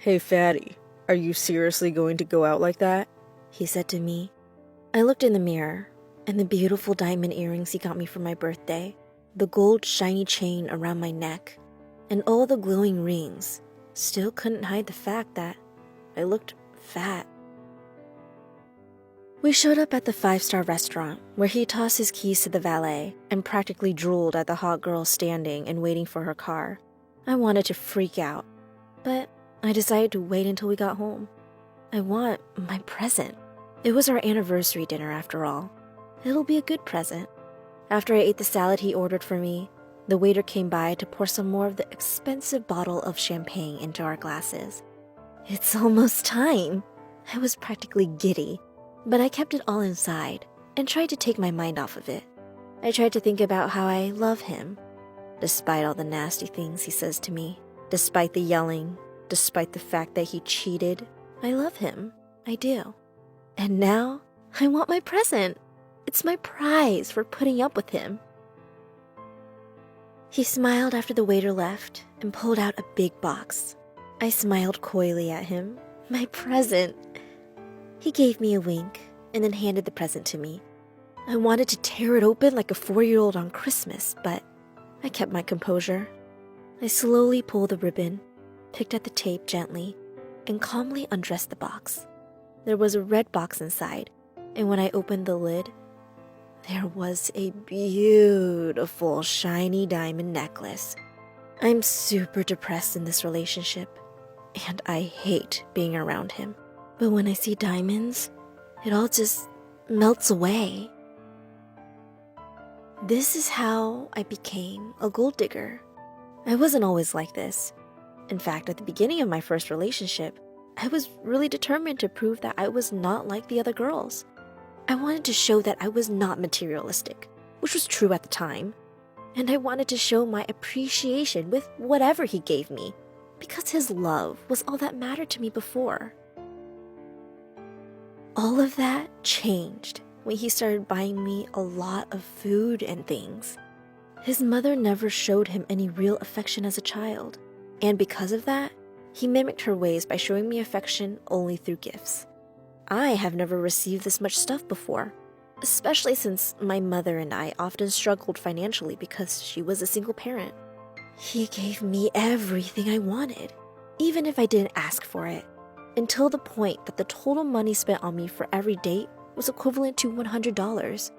Hey fatty, are you seriously going to go out like that? He said to me. I looked in the mirror, and the beautiful diamond earrings he got me for my birthday, the gold shiny chain around my neck, and all the glowing rings still couldn't hide the fact that I looked fat. We showed up at the 5-star restaurant where he tossed his keys to the valet and practically drooled at the hot girl standing and waiting for her car. I wanted to freak out, but I decided to wait until we got home. I want my present. It was our anniversary dinner after all. It'll be a good present. After I ate the salad he ordered for me, the waiter came by to pour some more of the expensive bottle of champagne into our glasses. It's almost time. I was practically giddy, but I kept it all inside and tried to take my mind off of it. I tried to think about how I love him, despite all the nasty things he says to me, despite the yelling, despite the fact that he cheated. I love him. I do. And now, I want my present. It's my prize for putting up with him. He smiled after the waiter left and pulled out a big box. I smiled coyly at him. My present. He gave me a wink and then handed the present to me. I wanted to tear it open like a 4-year-old on Christmas, but I kept my composure. I slowly pulled the ribbon, picked at the tape gently, and calmly undressed the box. There was a red box inside, and when I opened the lid, there was a beautiful shiny diamond necklace. I'm super depressed in this relationship, and I hate being around him. But when I see diamonds, it all just melts away. This is how I became a gold digger. I wasn't always like this. In fact, at the beginning of my first relationship, I was really determined to prove that I was not like the other girls. I wanted to show that I was not materialistic, which was true at the time. And I wanted to show my appreciation with whatever he gave me, because his love was all that mattered to me before. All of that changed when he started buying me a lot of food and things. His mother never showed him any real affection as a child, and because of that, he mimicked her ways by showing me affection only through gifts. I have never received this much stuff before, especially since my mother and I often struggled financially because she was a single parent. He gave me everything I wanted, even if I didn't ask for it, until the point that the total money spent on me for every date was equivalent to $100.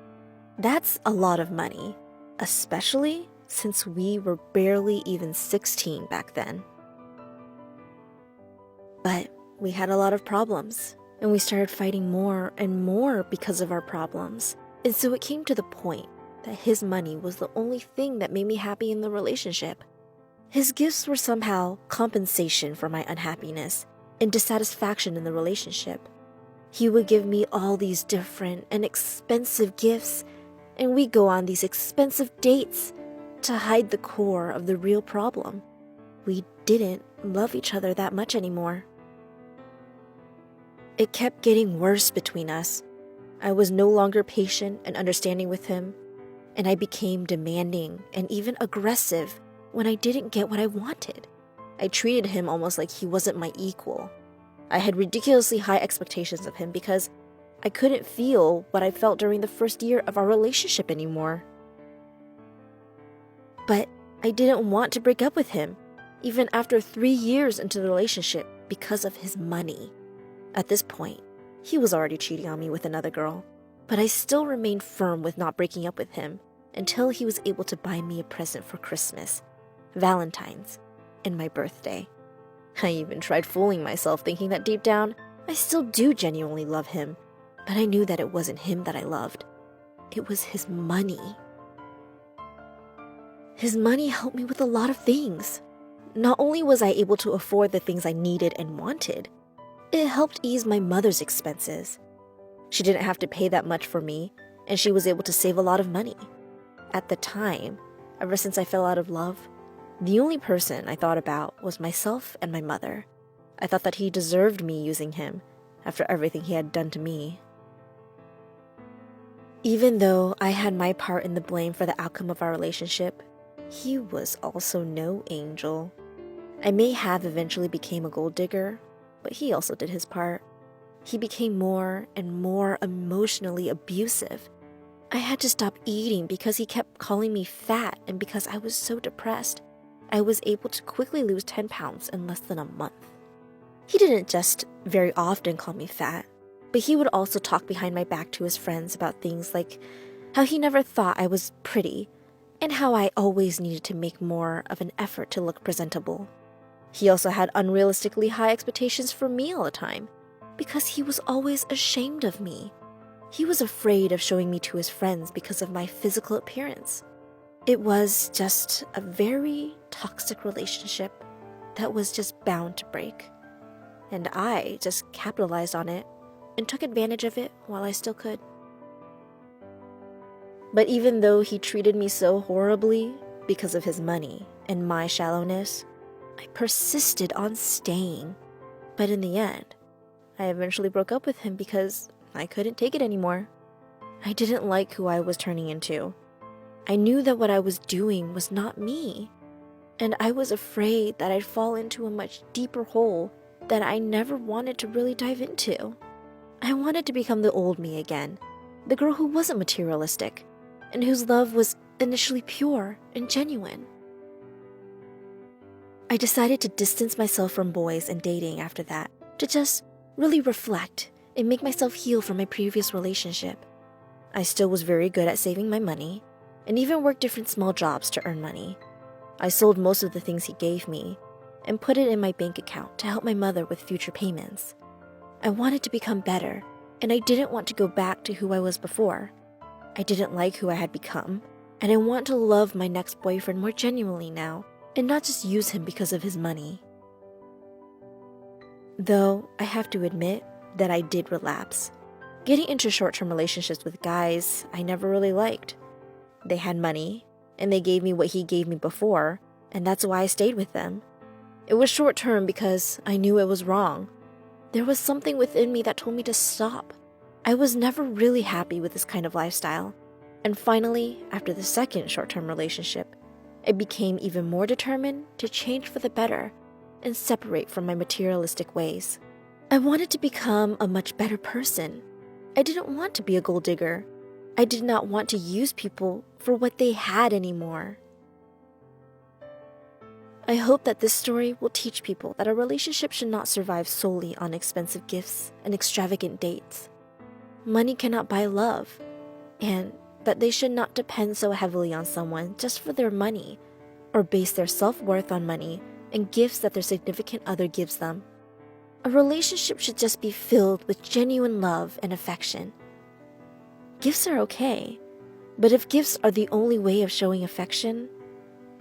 That's a lot of money, especially since we were barely even 16 back then. But we had a lot of problems, and we started fighting more and more because of our problems. And so it came to the point that his money was the only thing that made me happy in the relationship. His gifts were somehow compensation for my unhappiness and dissatisfaction in the relationship. He would give me all these different and expensive gifts, and we'd go on these expensive dates to hide the core of the real problem. We didn't love each other that much anymore. It kept getting worse between us. I was no longer patient and understanding with him, and I became demanding and even aggressive when I didn't get what I wanted. I treated him almost like he wasn't my equal. I had ridiculously high expectations of him because I couldn't feel what I felt during the first year of our relationship anymore. But I didn't want to break up with him, even after 3 years into the relationship, because of his money. At this point, he was already cheating on me with another girl, but I still remained firm with not breaking up with him until he was able to buy me a present for Christmas, Valentine's, and my birthday. I even tried fooling myself thinking that deep down, I still do genuinely love him, but I knew that it wasn't him that I loved. It was his money. His money helped me with a lot of things. Not only was I able to afford the things I needed and wanted, it helped ease my mother's expenses. She didn't have to pay that much for me, and she was able to save a lot of money. At the time, ever since I fell out of love, the only person I thought about was myself and my mother. I thought that he deserved me using him after everything he had done to me. Even though I had my part in the blame for the outcome of our relationship, he was also no angel. I may have eventually became a gold digger, but he also did his part. He became more and more emotionally abusive. I had to stop eating because he kept calling me fat, and because I was so depressed, I was able to quickly lose 10 pounds in less than a month. He didn't just very often call me fat, but he would also talk behind my back to his friends about things like how he never thought I was pretty and how I always needed to make more of an effort to look presentable. He also had unrealistically high expectations for me all the time because he was always ashamed of me. He was afraid of showing me to his friends because of my physical appearance. It was just a very toxic relationship that was just bound to break. And I just capitalized on it and took advantage of it while I still could. But even though he treated me so horribly because of his money and my shallowness, I persisted on staying. But in the end, I eventually broke up with him because I couldn't take it anymore. I didn't like who I was turning into. I knew that what I was doing was not me. And I was afraid that I'd fall into a much deeper hole that I never wanted to really dive into. I wanted to become the old me again, the girl who wasn't materialistic, and whose love was initially pure and genuine. I decided to distance myself from boys and dating after that, to just really reflect and make myself heal from my previous relationship. I still was very good at saving my money, and even worked different small jobs to earn money. I sold most of the things he gave me, and put it in my bank account to help my mother with future payments. I wanted to become better, and I didn't want to go back to who I was before. I didn't like who I had become, and I want to love my next boyfriend more genuinely now, and not just use him because of his money. Though I have to admit that I did relapse, getting into short-term relationships with guys I never really liked. They had money, and they gave me what he gave me before, and that's why I stayed with them. It was short-term because I knew it was wrong. There was something within me that told me to stop. I was never really happy with this kind of lifestyle. And finally, after the second short-term relationship, I became even more determined to change for the better and separate from my materialistic ways. I wanted to become a much better person. I didn't want to be a gold digger. I did not want to use people for what they had anymore. I hope that this story will teach people that a relationship should not survive solely on expensive gifts and extravagant dates. Money cannot buy love, and that they should not depend so heavily on someone just for their money, or base their self-worth on money and gifts that their significant other gives them. A relationship should just be filled with genuine love and affection. Gifts are okay, but if gifts are the only way of showing affection,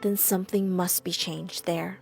then something must be changed there.